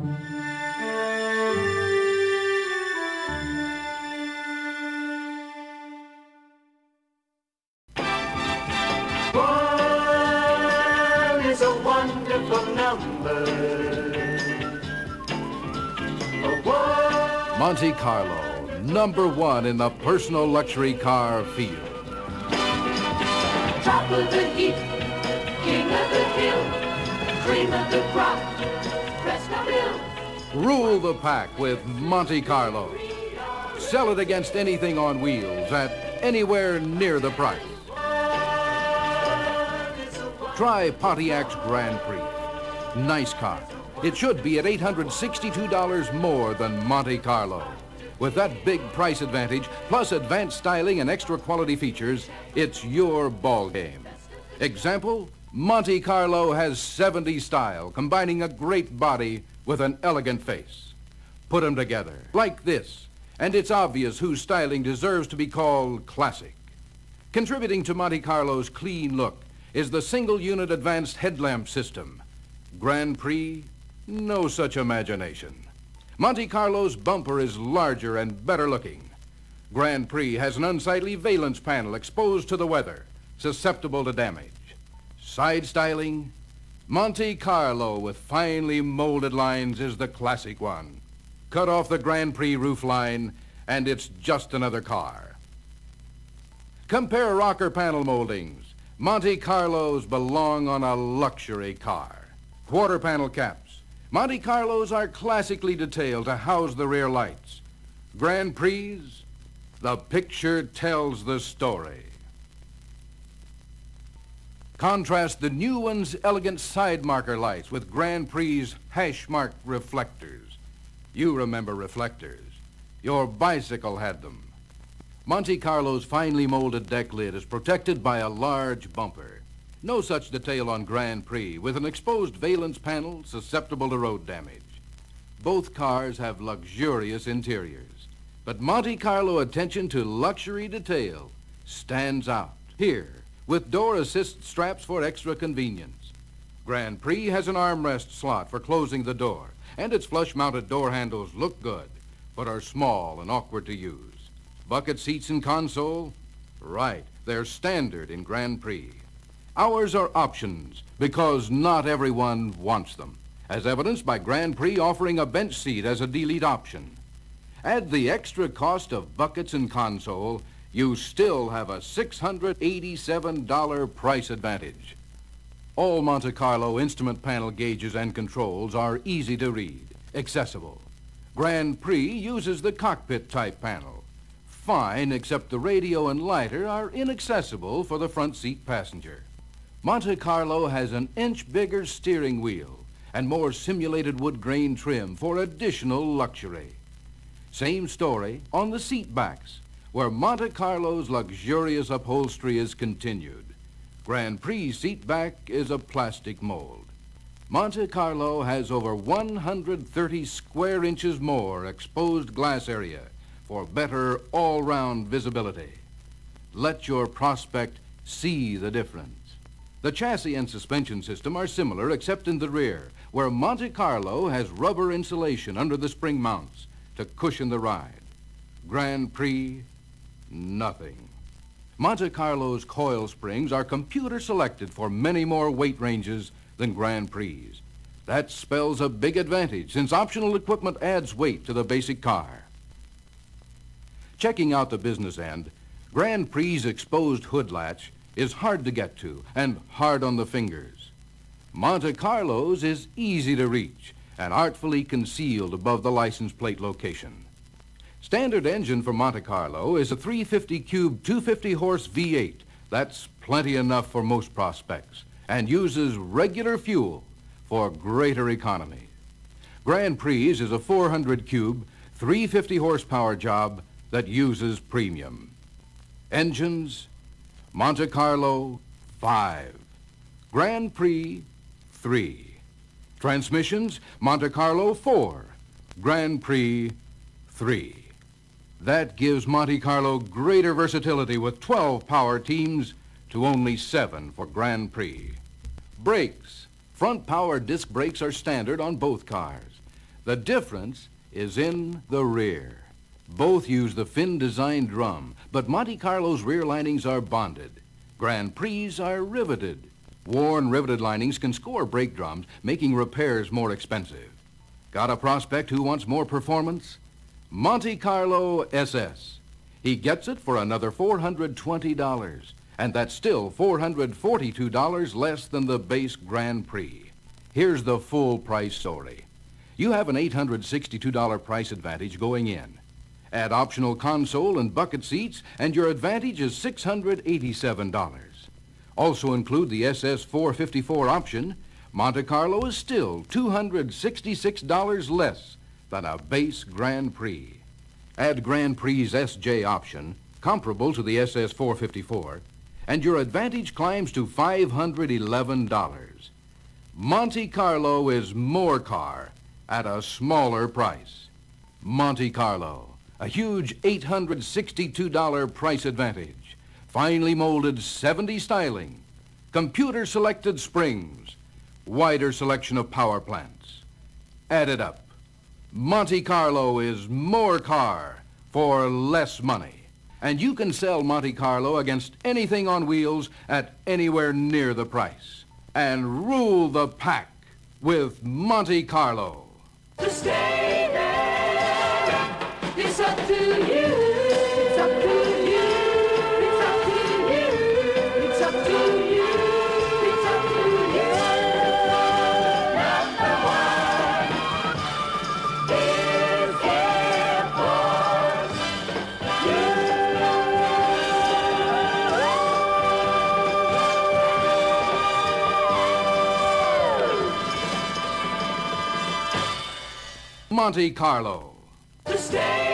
One is a wonderful number. Monte Carlo, #1 in the personal luxury car field. Top of the heap, king of the hill, cream of the crop, rest my bill. Rule the pack with Monte Carlo. Sell it against anything on wheels at anywhere near the price. Try Pontiac's Grand Prix. Nice car. It should be at $862 more than Monte Carlo. With that big price advantage, plus advanced styling and extra quality features, it's your ball game. Example, Monte Carlo has 70s style, combining a great body with an elegant face. Put them together, like this, and it's obvious whose styling deserves to be called classic. Contributing to Monte Carlo's clean look is the single-unit advanced headlamp system. Grand Prix, no such imagination. Monte Carlo's bumper is larger and better looking. Grand Prix has an unsightly valence panel exposed to the weather, susceptible to damage. Side styling, Monte Carlo with finely molded lines is the classic one. Cut off the Grand Prix roofline, and it's just another car. Compare rocker panel moldings. Monte Carlos belong on a luxury car. Quarter panel caps. Monte Carlos are classically detailed to house the rear lights. Grand Prix, the picture tells the story. Contrast the new one's elegant side marker lights with Grand Prix's hash-marked reflectors. You remember reflectors. Your bicycle had them. Monte Carlo's finely molded deck lid is protected by a large bumper. No such detail on Grand Prix, with an exposed valence panel susceptible to road damage. Both cars have luxurious interiors, but Monte Carlo attention to luxury detail stands out. Here, with door assist straps for extra convenience. Grand Prix has an armrest slot for closing the door, and its flush-mounted door handles look good, but are small and awkward to use. Bucket seats and console? Right, they're standard in Grand Prix. Ours are options because not everyone wants them, as evidenced by Grand Prix offering a bench seat as a delete option. Add the extra cost of buckets and console, you still have a $687 price advantage. All Monte Carlo instrument panel gauges and controls are easy to read, accessible. Grand Prix uses the cockpit-type panel. Fine, except the radio and lighter are inaccessible for the front seat passenger. Monte Carlo has an inch bigger steering wheel and more simulated wood grain trim for additional luxury. Same story on the seat backs, where Monte Carlo's luxurious upholstery is continued. Grand Prix seat back is a plastic mold. Monte Carlo has over 130 square inches more exposed glass area for better all-round visibility. Let your prospect see the difference. The chassis and suspension system are similar except in the rear, where Monte Carlo has rubber insulation under the spring mounts to cushion the ride. Grand Prix, nothing. Monte Carlo's coil springs are computer selected for many more weight ranges than Grand Prix. That spells a big advantage since optional equipment adds weight to the basic car. Checking out the business end, Grand Prix's exposed hood latch is hard to get to and hard on the fingers. Monte Carlo's is easy to reach and artfully concealed above the license plate location. Standard engine for Monte Carlo is a 350 cube 250 horse V8. That's plenty enough for most prospects and uses regular fuel for greater economy. Grand Prix is a 400 cube 350 horsepower job that uses premium. Engines, Monte Carlo, 5. Grand Prix, 3. Transmissions, Monte Carlo, 4. Grand Prix, 3. That gives Monte Carlo greater versatility with 12 power teams to only 7 for Grand Prix. Brakes. Front power disc brakes are standard on both cars. The difference is in the rear. Both use the fin-designed drum, but Monte Carlo's rear linings are bonded. Grand Prix are riveted. Worn, riveted linings can score brake drums, making repairs more expensive. Got a prospect who wants more performance? Monte Carlo SS. He gets it for another $420, and that's still $442 less than the base Grand Prix. Here's the full price story. You have an $862 price advantage going in. Add optional console and bucket seats, and your advantage is $687. Also include the SS 454 option. Monte Carlo is still $266 less than a base Grand Prix. Add Grand Prix SJ option, comparable to the SS 454, and your advantage climbs to $511. Monte Carlo is more car at a smaller price. Monte Carlo, a huge $862 price advantage. Finely molded 70 styling, computer-selected springs, wider selection of power plants. Add it up. Monte Carlo is more car for less money. And you can sell Monte Carlo against anything on wheels at anywhere near the price. And rule the pack with Monte Carlo. To stay there, it's up to you. It's up to you. It's up to you. It's up to you. It's up to you. Number one is here for you. Monte Carlo. To stay